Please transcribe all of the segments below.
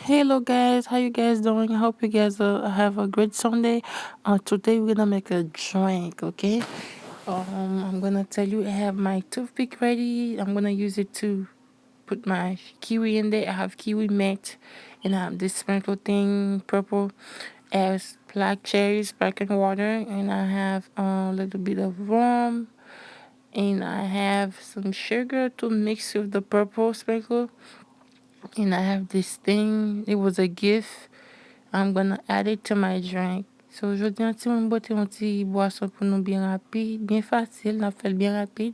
Hello guys, how you guys doing? I hope you guys have a great Sunday. Today we're gonna make a drink, okay? I'm gonna tell you I have my toothpick ready. I'm gonna use it to put my kiwi in there. I have kiwi mint, and I have this sprinkle thing, purple, as black cherries, sparkling water, and I have a little bit of rum, and I have some sugar to mix with the purple sprinkle, and I have this thing. It was a gift. I'm gonna add it to my drink. So aujourd'hui, on va boire un petit boisson pour nous bien rapide, bien facile, on fait bien rapide.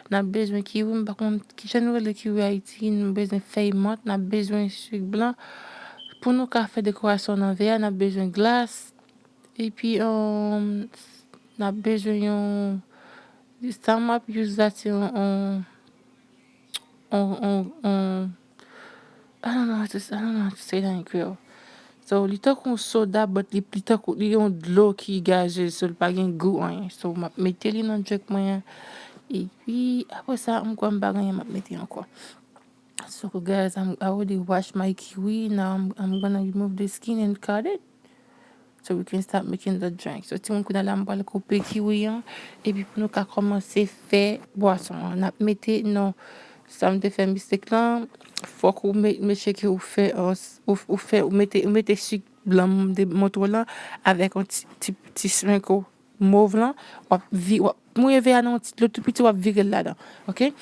On a besoin de kiwi, par contre, qui j'aime le kiwi Haïti, on a besoin de feuilles mortes, on a besoin de sucre blanc. Pour nous faire décoration dans verre, on a besoin de glace. Et puis, on a besoin de ça, m'a use that on I don't know how to say that in Creole. So, li tan kon soda, but li tan kon li yon dlo ki gaze, so li pa gen gout an. So, map mette li nan drink mwen. E pi, apre sa, mkwa mbagan map mette ankon. So, guys, I already washed my kiwi. Now, I'm gonna remove the skin and cut it. So, we can start making the drink. So, ti moun kou la mbale koupe kiwi an. E pi, pou nou ka komanse fe boisson. Nap mette, non, sa mte fe mistek lan. Fok ou meche ki ou mette sucre blanc de moto là avec un petit sprinkle mauve là wap mouye ve anon le tout petit wap vire là-dedans. Okay?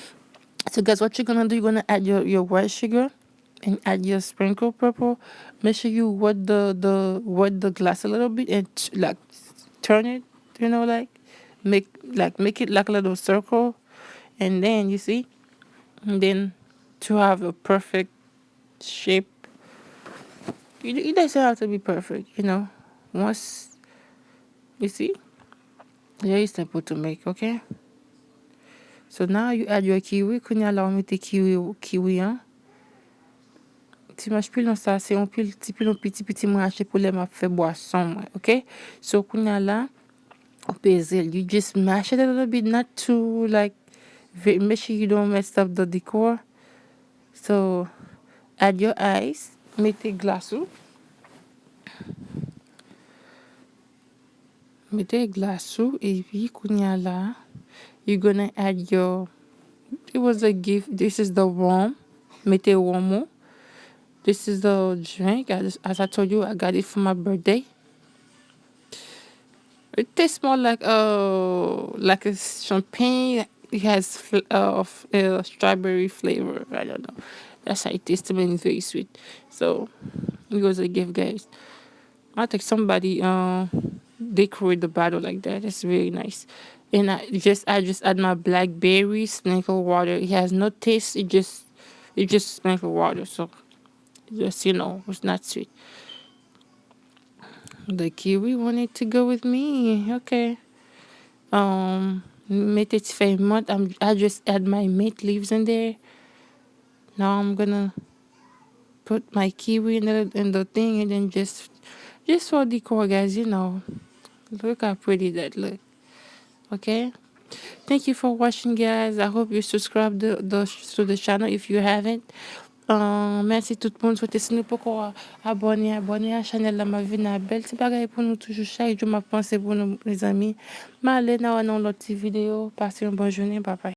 So guys, what you're gonna do, you're gonna add your white sugar and add your sprinkle purple. Make sure you wet the glass a little bit and like turn it, like make it like a little circle, and then you see, and then to have a perfect shape. It doesn't have to be perfect. Once you see, very simple to make, okay? So now you add your kiwi. Kounya la, on mette kiwi, hein? Ti mach pil nan sa, c'est un petit mwen achete pour les m'a fait boisson, okay? So kounya la, on pèse. You just mash it a little bit, not too like, make sure you don't mess up the decor. So add your ice, mette glace ou. Mette glace ou, et puis kounya la, you're gonna add it was a gift. This is the rum. Mette rum ou. This is the drink. As I told you, I got it for my birthday. It tastes more like a champagne. It has strawberry flavor. I don't know. That's how it tastes to me. It's very sweet. So it was a gift, guys. I think somebody decorate the bottle like that. It's very nice. And I just add my blackberry sprinkle water. It has no taste. It just sprinkle water. So just it's not sweet. The kiwi wanted to go with me. Okay. Made it famous. I just add my mint leaves in there. Now I'm gonna put my kiwi in the thing, and then just for decor, guys. Look how pretty that look. Okay. Thank you for watching, guys. I hope you subscribe to the channel if you haven't. Merci tout le monde. Souhaitez si nous pouvons abonner à la chaîne la ma vie na belle. C'est pareil pour nous toujours chaque jour m'a pensé pour nous les amis. M'allez dans l'autre vidéo. Passez une bonne journée. Bye bye.